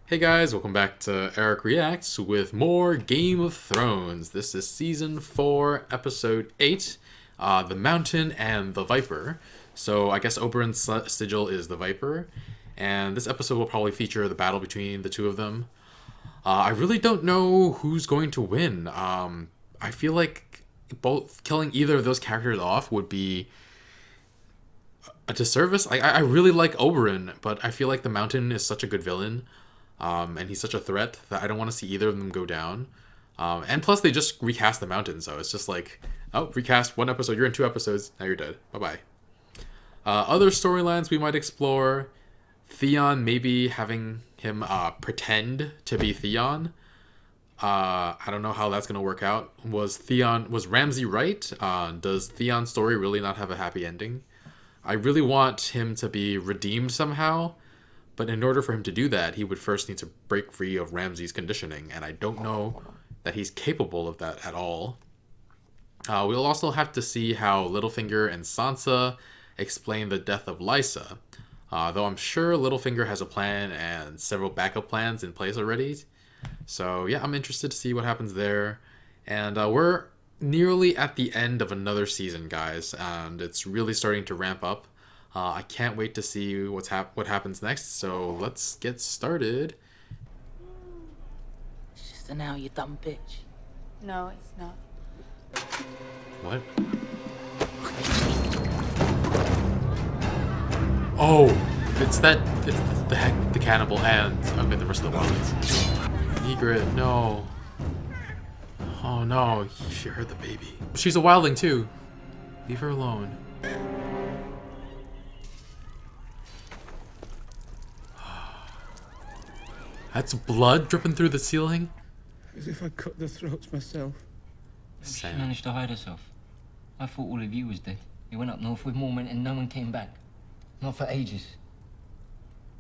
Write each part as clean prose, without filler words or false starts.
Hey guys, welcome back to Eric Reacts with more Game of Thrones. This is Season 4, Episode 8, The Mountain and the Viper. So I guess Oberyn's sigil is the Viper, and this episode will probably feature the battle between the two of them. I really don't know who's going to win. I feel like both killing either of those characters off would be a disservice. I really like Oberyn, but I feel like the Mountain is such a good villain. And he's such a threat that I don't want to see either of them go down. And plus, they just recast the Mountain, so it's just like, oh, recast one episode, you're in 2 episodes, now you're dead. Bye-bye. Other storylines we might explore. Theon maybe having him pretend to be Theon. I don't know how that's going to work out. Was Ramsay right? Does Theon's story really not have a happy ending? I really want him to be redeemed somehow. But in order for him to do that, he would first need to break free of Ramsay's conditioning, and I don't know that he's capable of that at all. We'll also have to see how Littlefinger and Sansa explain the death of Lysa, though I'm sure Littlefinger has a plan and several backup plans in place already. So yeah, I'm interested to see what happens there. And we're nearly at the end of another season, guys, and it's really starting to ramp up. I can't wait to see what happens next, so let's get started. It's just an hour, you dumb bitch. No, it's not. What? Oh, it's the cannibal and the rest of the wildlings. Egret, no. Oh no, she hurt the baby. She's a wildling too. Leave her alone. That's blood dripping through the ceiling? As if I cut the throats myself. She managed to hide herself. I thought all of you was dead. You went up north with Mormon and no one came back. Not for ages.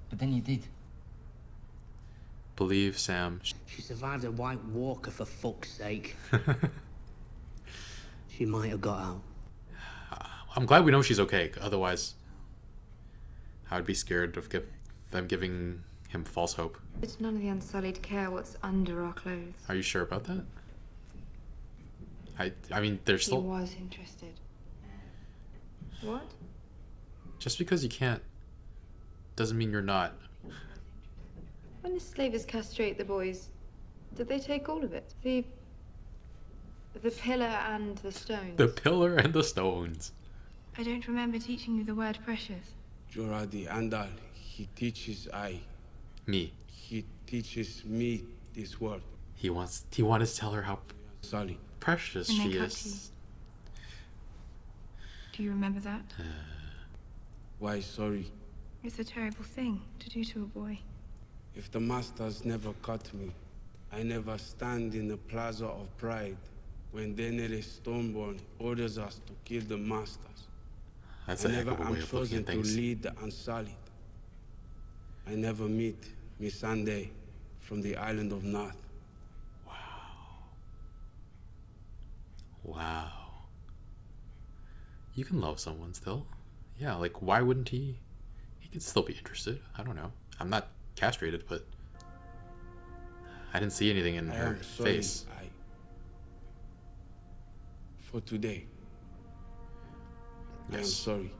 But then you did. Believe Sam. She survived a White Walker, for fuck's sake. She might have got out. I'm glad we know she's okay. Otherwise, I would be scared of them giving him false hope. But none of the Unsullied care what's under our clothes. Are you sure about that? I mean, there's still... He was interested. What? Just because you can't doesn't mean you're not. When the slavers castrate the boys, did they take all of it? The pillar and the stones? The pillar and the stones. I don't remember teaching you the word precious. Joradi Andal, he teaches Me. he teaches me this word. He wanted to tell her how Sorry. precious And they she cut is. Do you remember that? Why sorry? It's a terrible thing to do to a boy. If the masters never cut me, I never stand in the plaza of pride when Daenerys Stormborn orders us to kill the masters. That's I a heck never of a way am of looking chosen at to things. lead the Unsullied. I never meet Miss Sunday from the island of North. Wow. You can love someone still. Yeah, like why wouldn't he? He could still be interested. I don't know. I'm not castrated, but I didn't see anything in I her am sorry, face. for today. I am Yes. sorry.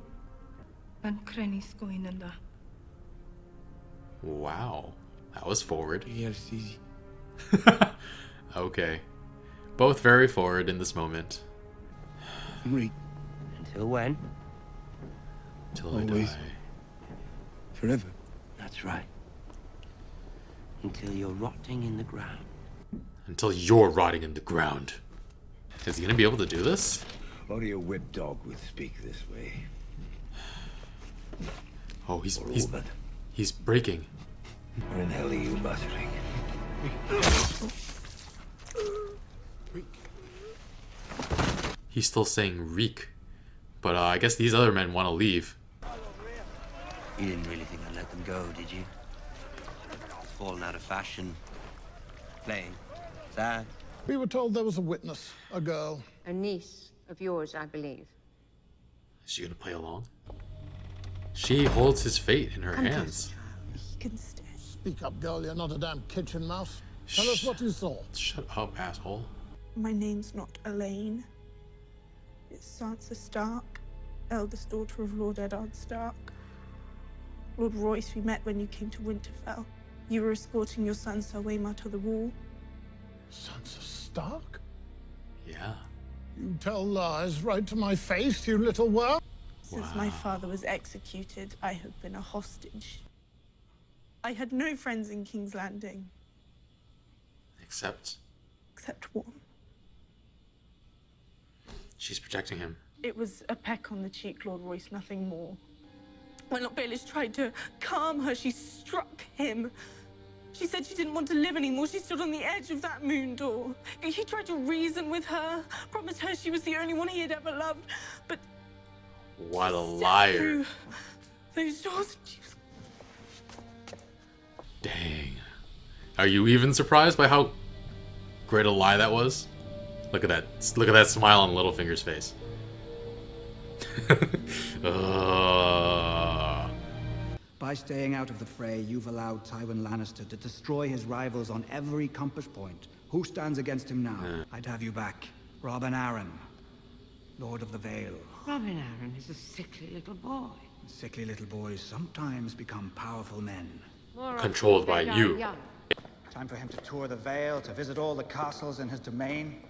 Wow. That was forward. Yes, easy. Okay. Both very forward in this moment. Reek. Until when? Till I Always. die. Forever. That's right. Until you're rotting in the ground. Until you're rotting in the ground. Is he gonna be able to do this? Only a whipped dog would speak this way. Oh, Or woman. he's breaking. Where in hell are you muttering? He's still saying reek. But I guess these other men want to leave. You didn't really think I'd let them go, did you? It's fallen out of fashion. Playing. Sad. We were told there was a witness, a girl. A niece of yours, I believe. Is she gonna play along? She holds his fate in her Come hands. close, child. He can stay. Speak up, girl. You're not a damn kitchen mouse. Tell us what you saw. Shut up, asshole. My name's not Elaine. It's Sansa Stark, eldest daughter of Lord Eddard Stark. Lord Royce, we met when you came to Winterfell. You were escorting your son Sir Waymar to the wall. Sansa Stark? Yeah. You tell lies right to my face, you little worm. Since my father was executed, I have been a hostage. I had no friends in King's Landing. Except Except one. she's protecting him. It was a peck on the cheek, Lord Royce, nothing more. When Lord Baelish tried to calm her, she struck him. She said she didn't want to live anymore. She stood on the edge of that moon door. He tried to reason with her, promised her she was the only one he had ever loved. But What a she stepped liar. through those doors, and she was... Dang. Are you even surprised by how great a lie that was? Look at that. Look at that smile on Littlefinger's face. By staying out of the fray, you've allowed Tywin Lannister to destroy his rivals on every compass point. Who stands against him now? I'd have you back. Robin Arryn, Lord of the Vale. Robin Arryn is a sickly little boy. Sickly little boys sometimes become powerful men. Controlled by you. Time for him to tour the Vale, to visit all the castles in his domain.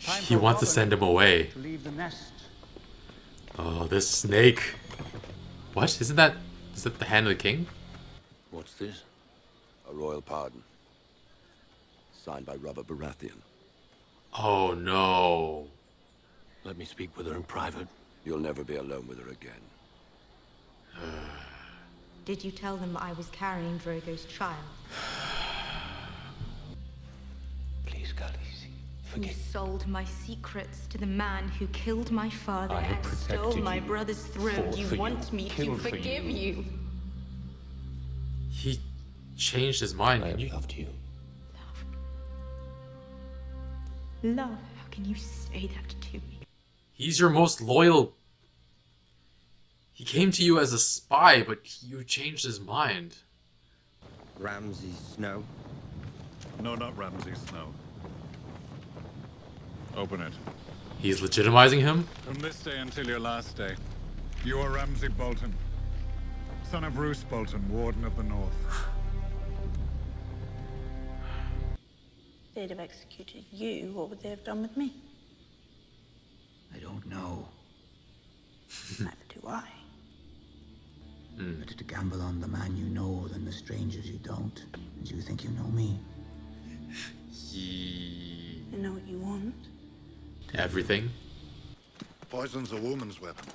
Time He for wants to Robin send him away. to leave the nest. Oh, this snake. What? Is that the hand of the king? What's this? A royal pardon. Signed by Robert Baratheon. Oh no. Let me speak with her in private. You'll never be alone with her again. Did you tell them I was carrying Drogo's child? Please, Khaleesi, You sold my secrets to the man who killed my father I have and stole protected my you, brother's throne. fought You for want you, me to killed for forgive you. He changed his mind. I loved you. Love? How can you say that to me? He's your most loyal. He came to you as a spy, but you changed his mind. Ramsay Snow? No, not Ramsay Snow. Open it. He's legitimizing him? From this day until your last day, you are Ramsay Bolton, son of Roose Bolton, Warden of the North. They'd have executed you, what would they have done with me? I don't know. Neither do I. Better to gamble on the man you know than the strangers you don't. And you think you know me? I know what you want. Everything. Poison's a woman's weapon.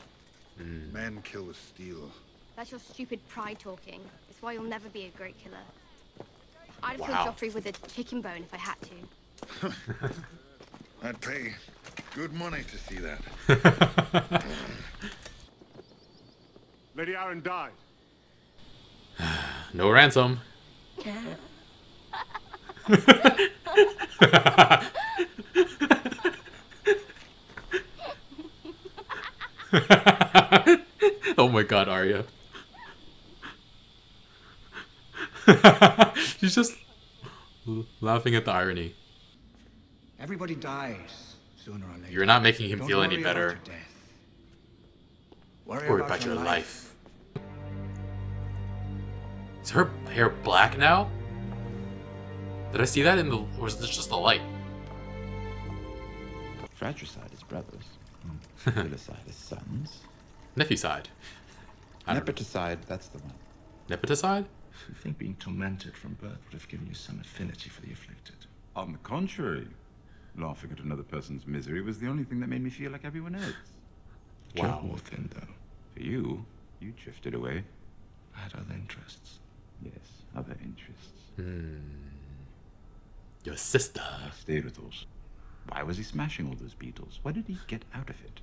Men kill with steel. That's your stupid pride talking. It's why you'll never be a great killer. I'd have Wow. killed Joffrey with a chicken bone if I had to. I'd pay good money to see that. Lady Arryn died. No ransom. Oh my god, Arya. She's just laughing at the irony. Everybody dies sooner or later. You're not making him Don't feel any worry better. about your death. Worry about your life. Is her hair black now? Did I see that in the... or is this just the light? Fratricide is brothers. Filicide is sons. Nephewside. Nepoticide, that's the one. Nepoticide? You think being tormented from birth would have given you some affinity for the afflicted? On the contrary. Laughing at another person's misery was the only thing that made me feel like everyone else. Wow. More thin, though. For you, you drifted away. I had other interests. Yes, other interests. Your sister. I stayed with those. Why was he smashing all those beetles? What did he get out of it?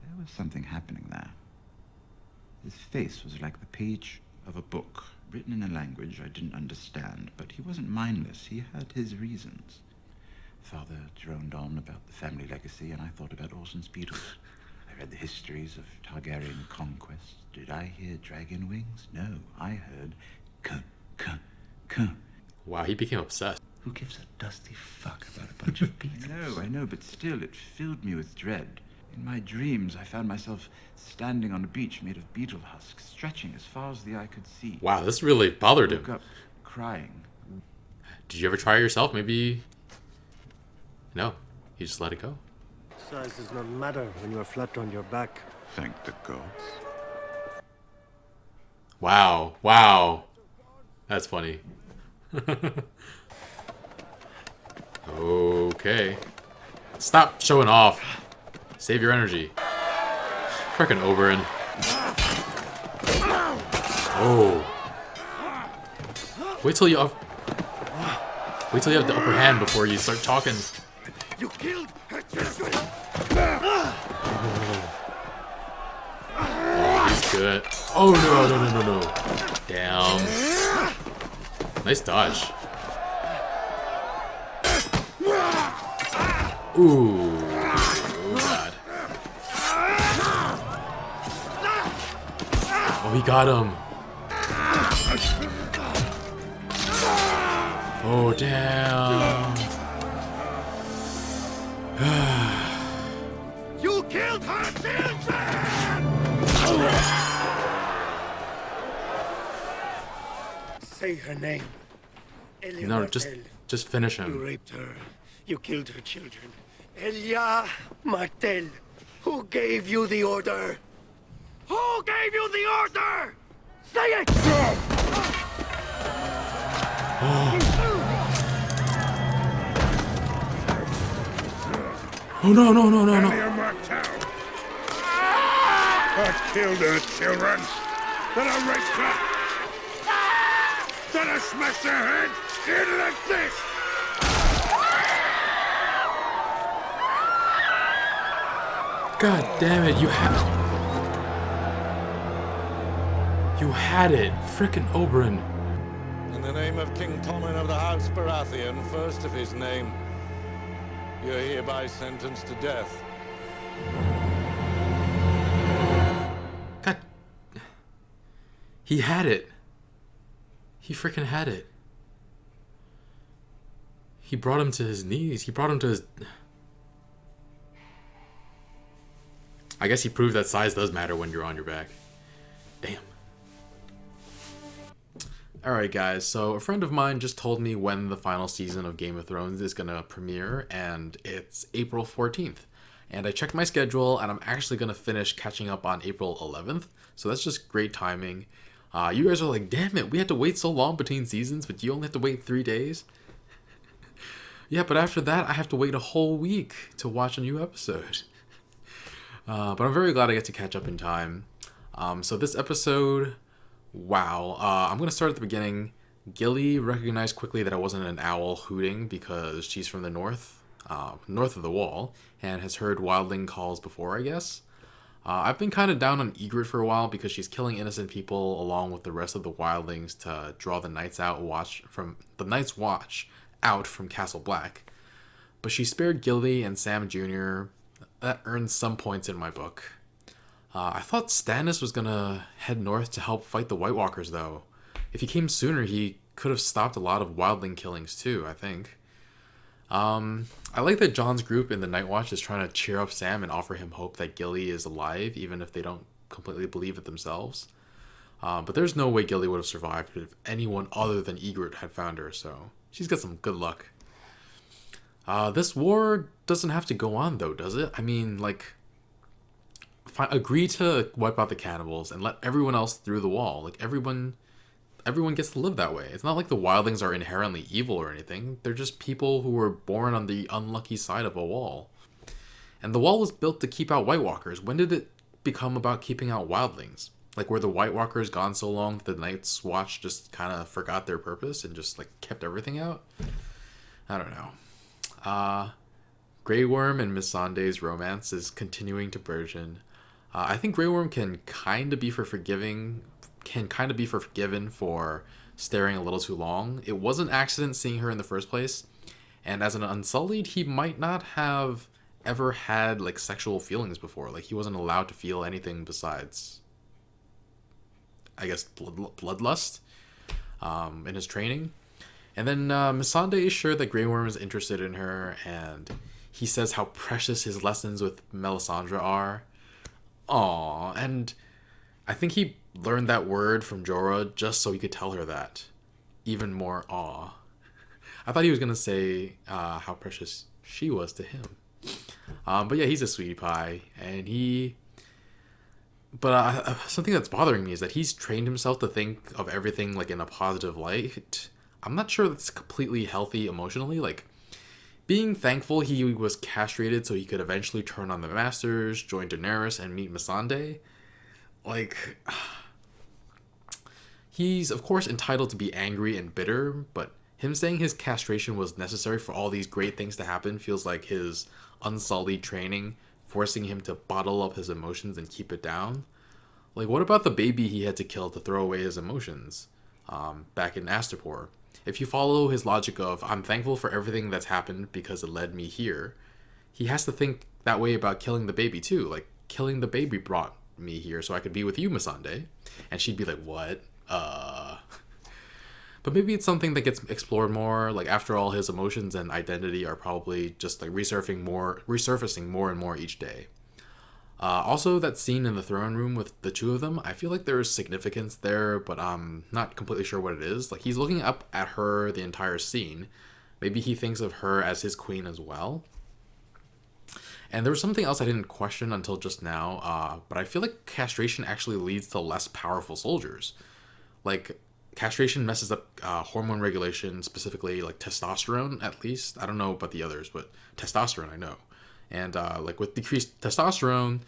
There was something happening there. His face was like the page of a book, written in a language I didn't understand, but he wasn't mindless. He had his reasons. Father droned on about the family legacy, and I thought about Orson's beetles. I read the histories of Targaryen conquest. Did I hear dragon wings? No, I heard good Wow, he became obsessed. Who gives a dusty fuck about a bunch of beetles? I know, but still, it filled me with dread. In my dreams, I found myself standing on a beach made of beetle husks, stretching as far as the eye could see. Wow, this really bothered him. I woke up crying. Did you ever try it yourself? Maybe... No, you just let it go. Size does not matter when you are flat on your back. Thank the gods. Wow, wow. That's funny. Okay. Stop showing off. Save your energy. Frickin' Oberyn. Oh. Wait till you have the upper hand before you start talking. You killed her children. Oh, he's good. Oh no. Damn. Nice dodge. Ooh. Oh god. Oh, he got him. Oh, damn. You killed her children! Say her name. Elia No, Martell. just finish You him. raped her. You killed her children. Elia Martell. Who gave you the order? Who gave you the order? Say it! Oh no. Elia Martell. I killed her children. Then I raped her. Then I smashed her head in like this. God damn it, you had it. Frickin' Oberyn. In the name of King Tommen of the House Baratheon, first of his name, you're hereby sentenced to death. God. He had it. He frickin' had it. He brought him to his knees. He brought him to his... I guess he proved that size does matter when you're on your back. Damn. Alright guys, so a friend of mine just told me when the final season of Game of Thrones is gonna premiere, and it's April 14th. And I checked my schedule, and I'm actually gonna finish catching up on April 11th, so that's just great timing. You guys are like, damn it, we had to wait so long between seasons, but you only have to wait 3 days? Yeah, but after that, I have to wait a whole week to watch a new episode. But I'm very glad I get to catch up in time. So this episode, wow. I'm going to start at the beginning. Gilly recognized quickly that I wasn't an owl hooting because she's from the north of the wall, and has heard wildling calls before, I guess. I've been kind of down on Ygritte for a while because she's killing innocent people along with the rest of the wildlings to draw the Night's Watch out from Castle Black. But she spared Gilly and Sam Jr. That earned some points in my book. I thought Stannis was gonna head north to help fight the White Walkers, though. If he came sooner, he could have stopped a lot of wildling killings too, I think. I like that Jon's group in the Night Watch is trying to cheer up Sam and offer him hope that Gilly is alive, even if they don't completely believe it themselves. But there's no way Gilly would have survived if anyone other than Ygritte had found her, so she's got some good luck. This war doesn't have to go on, though, does it? I mean, like, agree to wipe out the cannibals and let everyone else through the wall. Like, everyone gets to live that way. It's not like the wildlings are inherently evil or anything. They're just people who were born on the unlucky side of a wall. And the wall was built to keep out White Walkers. When did it become about keeping out wildlings? Like, were the White Walkers gone so long that the Night's Watch just kind of forgot their purpose and just, like, kept everything out? I don't know. Grey Worm and Missandei's romance is continuing to burgeon. I think Grey Worm can kind of be forgiven for staring a little too long. It was an accident seeing her in the first place, and as an Unsullied, he might not have ever had, like, sexual feelings before. Like, he wasn't allowed to feel anything besides, I guess, bloodlust. in his training. And then Missandei is sure that Grey Worm is interested in her, and he says how precious his lessons with Melisandre are. Aww, and I think he learned that word from Jorah just so he could tell her that. Even more awe. I thought he was going to say how precious she was to him. But yeah, he's a sweetie pie, and But something that's bothering me is that he's trained himself to think of everything like in a positive light. I'm not sure that's completely healthy emotionally. Like, being thankful he was castrated so he could eventually turn on the Masters, join Daenerys, and meet Missandei. Like, he's of course entitled to be angry and bitter, but him saying his castration was necessary for all these great things to happen feels like his unsullied training forcing him to bottle up his emotions and keep it down. Like, what about the baby he had to kill to throw away his emotions back in Astapor? If you follow his logic of, I'm thankful for everything that's happened because it led me here, he has to think that way about killing the baby too. Like, killing the baby brought me here so I could be with you, Missandei. And she'd be like, what? But maybe it's something that gets explored more. Like, after all, his emotions and identity are probably just like resurfacing more and more each day. Also, that scene in the throne room with the two of them, I feel like there's significance there, but I'm not completely sure what it is. Like, he's looking up at her the entire scene. Maybe he thinks of her as his queen as well. And there was something else I didn't question until just now, but I feel like castration actually leads to less powerful soldiers. Like, castration messes up hormone regulation, specifically like testosterone, at least. I don't know about the others, but testosterone I know. And like with decreased testosterone,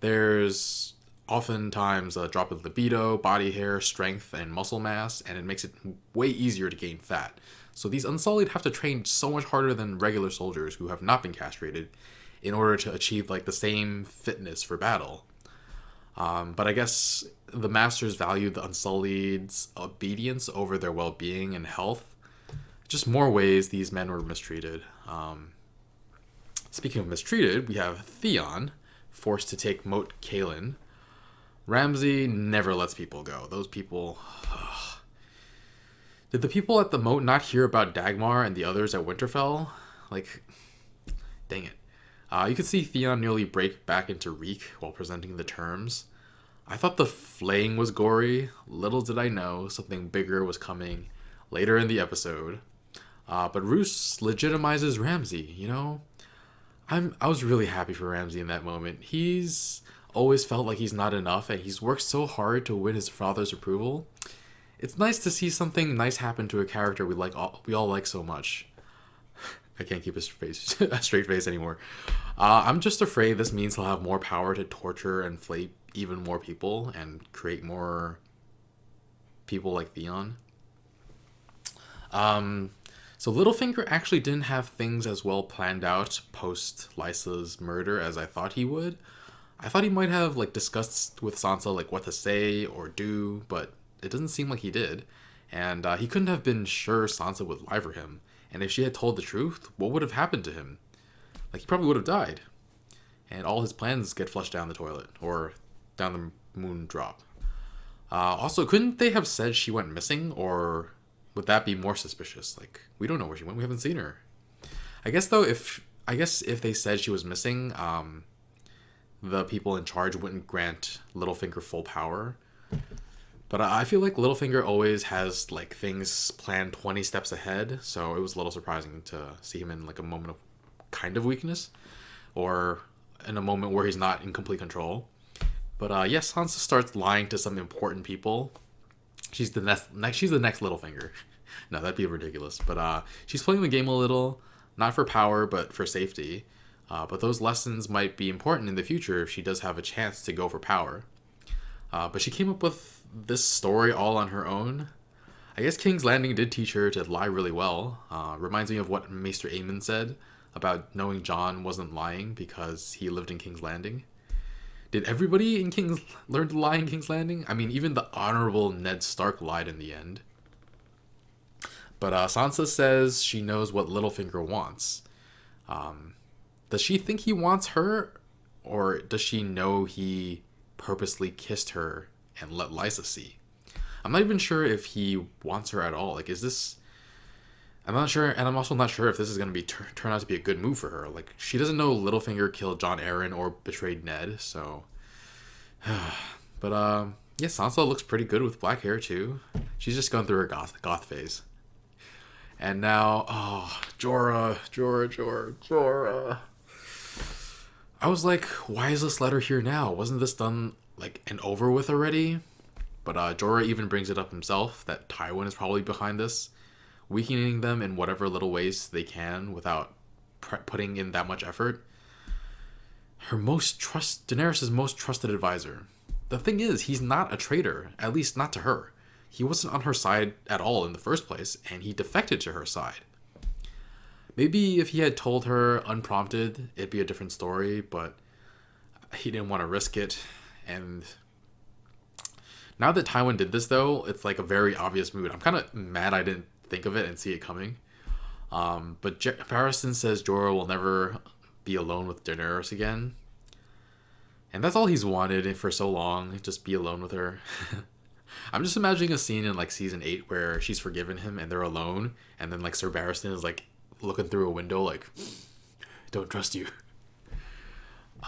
there's oftentimes a drop of libido, body hair, strength, and muscle mass, and it makes it way easier to gain fat. So these Unsullied have to train so much harder than regular soldiers who have not been castrated in order to achieve like the same fitness for battle. But I guess the Masters valued the Unsullied's obedience over their well-being and health. Just more ways these men were mistreated. Speaking of mistreated, we have Theon, forced to take Moat Cailin. Ramsay never lets people go. Those people... Ugh. Did the people at the Moat not hear about Dagmar and the others at Winterfell? Like, dang it. You could see Theon nearly break back into reek while presenting the terms. I thought the flaying was gory. Little did I know something bigger was coming later in the episode. But Roose legitimizes Ramsay, you know? I was really happy for Ramsay in that moment. He's always felt like he's not enough, and he's worked so hard to win his father's approval. It's nice to see something nice happen to a character we all like so much. I can't keep a straight face anymore. I'm just afraid this means he'll have more power to torture and flay even more people and create more people like Theon. So Littlefinger actually didn't have things as well planned out post Lysa's murder as I thought he would. I thought he might have like discussed with Sansa like what to say or do, but it doesn't seem like he did. And he couldn't have been sure Sansa would lie for him. And if she had told the truth, what would have happened to him? Like, he probably would have died. And all his plans get flushed down the toilet, or down the moon drop. Also, couldn't they have said she went missing, or would that be more suspicious? Like, we don't know where she went, we haven't seen her. I guess if they said she was missing, the people in charge wouldn't grant Littlefinger full power. But I feel like Littlefinger always has like things planned 20 steps ahead, so it was a little surprising to see him in like a moment of kind of weakness, or in a moment where he's not in complete control. But yes, Sansa starts lying to some important people. She's the next Littlefinger. No, that'd be ridiculous. But she's playing the game a little, not for power, but for safety. But those lessons might be important in the future if she does have a chance to go for power. But she came up with this story all on her own. I guess King's Landing did teach her to lie really well. Reminds me of what Maester Aemon said about knowing Jon wasn't lying because he lived in King's Landing. Did everybody in learn to lie in King's Landing? I mean, even the honorable Ned Stark lied in the end. But Sansa says she knows what Littlefinger wants. Does she think he wants her? Or does she know he purposely kissed her and let Lysa see? I'm not even sure if he wants her at all. Like, is this... I'm not sure, and I'm also not sure if this is going to be turn out to be a good move for her. Like, she doesn't know Littlefinger killed Jon Arryn or betrayed Ned, so... But, yeah, Sansa looks pretty good with black hair, too. She's just going through her goth phase. And now, oh, Jorah. I was like, why is this letter here now? Wasn't this done, like, and over with already? But Jorah even brings it up himself, that Tywin is probably behind this, weakening them in whatever little ways they can without putting in that much effort. Daenerys' most trusted advisor. The thing is, he's not a traitor, at least not to her. He wasn't on her side at all in the first place, and he defected to her side. Maybe if he had told her unprompted, it'd be a different story, but he didn't want to risk it. And now that Tywin did this, though, it's like a very obvious mood. I'm kind of mad I didn't think of it and see it coming. But Barristan says Jorah will never be alone with Daenerys again. And that's all he's wanted for so long, just be alone with her. I'm just imagining a scene in like season 8 where she's forgiven him and they're alone, and then like Sir Barristan is like looking through a window like, don't trust you.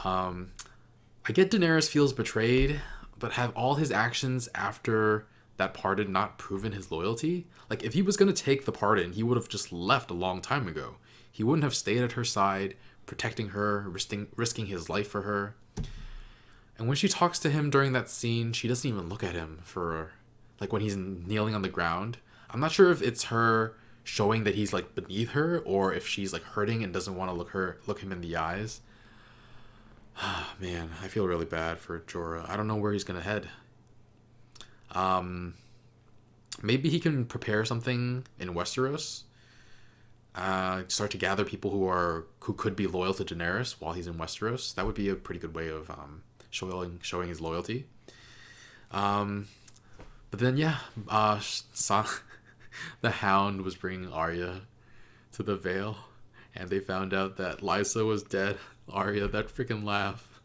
I get Daenerys feels betrayed, but have all his actions after that pardon not proven his loyalty? Like, if he was going to take the pardon, he would have just left a long time ago. He wouldn't have stayed at her side, protecting her, risking his life for her. And when she talks to him during that scene, she doesn't even look at him for, like, when he's kneeling on the ground. I'm not sure if it's her showing that he's, like, beneath her, or if she's, like, hurting and doesn't want to look him in the eyes. Man, I feel really bad for Jorah. I don't know where he's going to head. Maybe he can prepare something in Westeros. Start to gather people who could be loyal to Daenerys while he's in Westeros. That would be a pretty good way of showing his loyalty. But then yeah, the Hound was bringing Arya to the Vale, and they found out that Lysa was dead. Arya, that freaking laugh.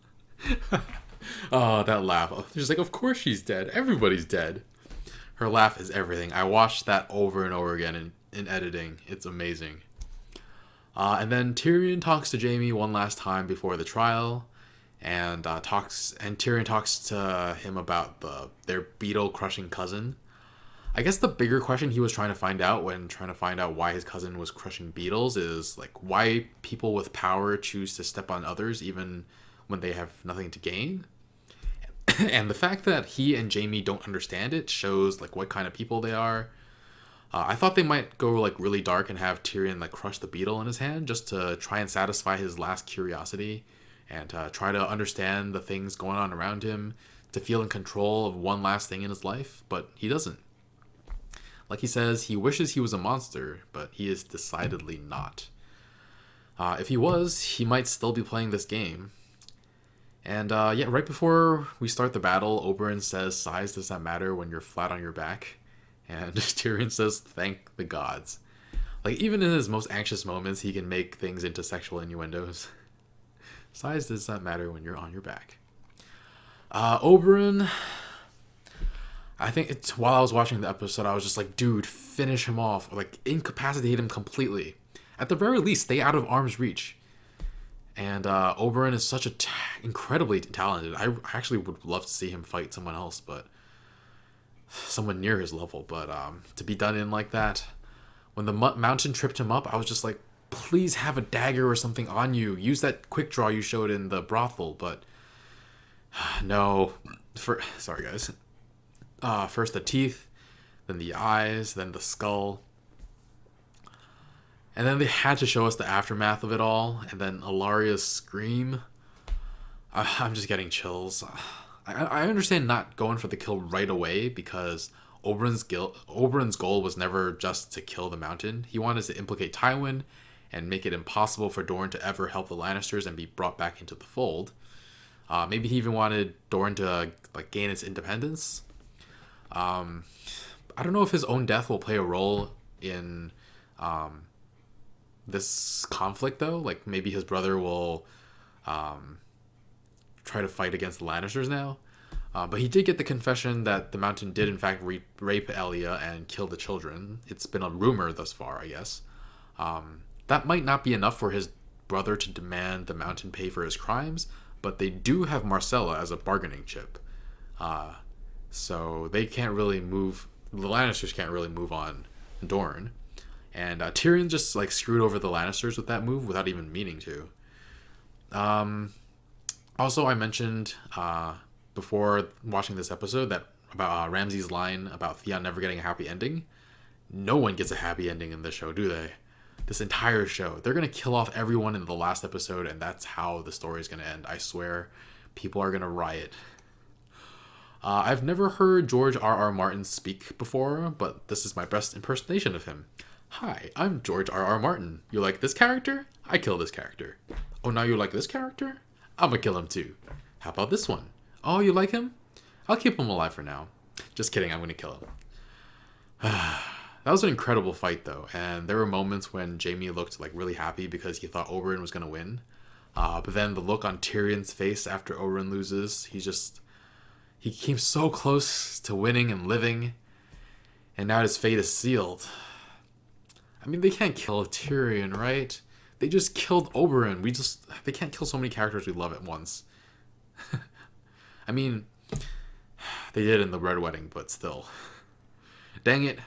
Oh, that laugh. She's like, of course she's dead. Everybody's dead. Her laugh is everything. I watched that over and over again in editing. It's amazing. And then Tyrion talks to Jaime one last time before the trial, and Tyrion talks to him about their beetle crushing cousin. I guess the bigger question he was trying to find out why his cousin was crushing beetles is like why people with power choose to step on others even when they have nothing to gain. And the fact that he and Jaime don't understand it shows like what kind of people they are. I thought they might go like really dark and have Tyrion like crush the beetle in his hand just to try and satisfy his last curiosity and try to understand the things going on around him, to feel in control of one last thing in his life, but he doesn't. Like he says, he wishes he was a monster, but he is decidedly not. If he was, he might still be playing this game. And yeah, right before we start the battle, Oberyn says, size does not matter when you're flat on your back. And Tyrion says, thank the gods. Like, even in his most anxious moments, he can make things into sexual innuendos. Size does not matter when you're on your back. Oberyn, I think while I was watching the episode, I was just like, dude, finish him off. Or, like, incapacitate him completely. At the very least, stay out of arm's reach. And Oberyn is such incredibly talented. I actually would love to see him fight someone else, but someone near his level. But to be done in like that, when the mountain tripped him up, I was just like, please have a dagger or something on you. Use that quick draw you showed in the brothel. But no, sorry guys. First the teeth, then the eyes, then the skull. And then they had to show us the aftermath of it all, and then Alaria's scream. I'm just getting chills. I understand not going for the kill right away, because Oberyn's goal was never just to kill the Mountain. He wanted to implicate Tywin and make it impossible for Dorne to ever help the Lannisters and be brought back into the fold. Maybe he even wanted Dorne to like gain its independence. I don't know if his own death will play a role in this conflict, though. Like, maybe his brother will try to fight against the Lannisters now. But he did get the confession that the Mountain did in fact rape Elia and kill the children. It's been a rumor thus far, I guess. That might not be enough for his brother to demand the Mountain pay for his crimes, but they do have Marcella as a bargaining chip. So they can't really move, the Lannisters can't really move on Dorne. And Tyrion just like screwed over the Lannisters with that move without even meaning to. Also, I mentioned before watching this episode that about Ramsay's line about Theon never getting a happy ending. No one gets a happy ending in this show, do they? This entire show. They're going to kill off everyone in the last episode, and that's how the story is going to end. I swear, people are going to riot. I've never heard George R.R. Martin speak before, but this is my best impersonation of him. Hi, I'm George R.R. Martin. You like this character? I kill this character. Oh, now you like this character? I'm gonna kill him too. How about this one? Oh, you like him? I'll keep him alive for now. Just kidding, I'm gonna kill him. That was an incredible fight though, and there were moments when Jaime looked like really happy because he thought Oberyn was gonna win. But then the look on Tyrion's face after Oberyn loses, he came so close to winning and living, and now his fate is sealed. I mean, they can't kill Tyrion, right? They just killed Oberyn. They can't kill so many characters we love at once. I mean, they did in the Red Wedding, but still. Dang it.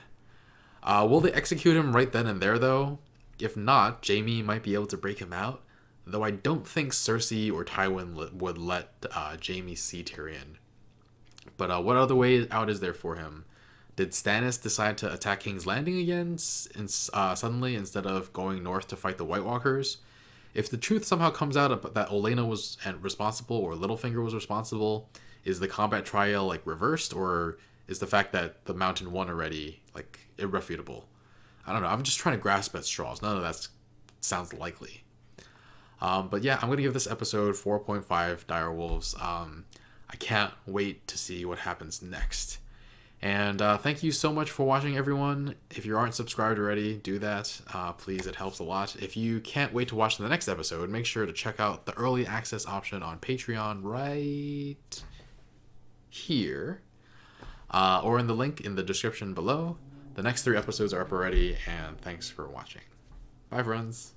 Will they execute him right then and there, though? If not, Jaime might be able to break him out, though I don't think Cersei or Tywin would let Jaime see Tyrion. But what other way out is there for him? Did Stannis decide to attack King's Landing again suddenly instead of going north to fight the White Walkers? If the truth somehow comes out that Olenna was responsible or Littlefinger was responsible, is the combat trial like reversed, or is the fact that the Mountain won already like irrefutable? I don't know. I'm just trying to grasp at straws. None of that sounds likely. But yeah, I'm gonna give this episode 4.5 direwolves. I can't wait to see what happens next. And thank you so much for watching, everyone. If you aren't subscribed already, do that. Please, it helps a lot. If you can't wait to watch the next episode, make sure to check out the early access option on Patreon right here. Or in the link in the description below. The next 3 episodes are up already, and thanks for watching. Bye, friends.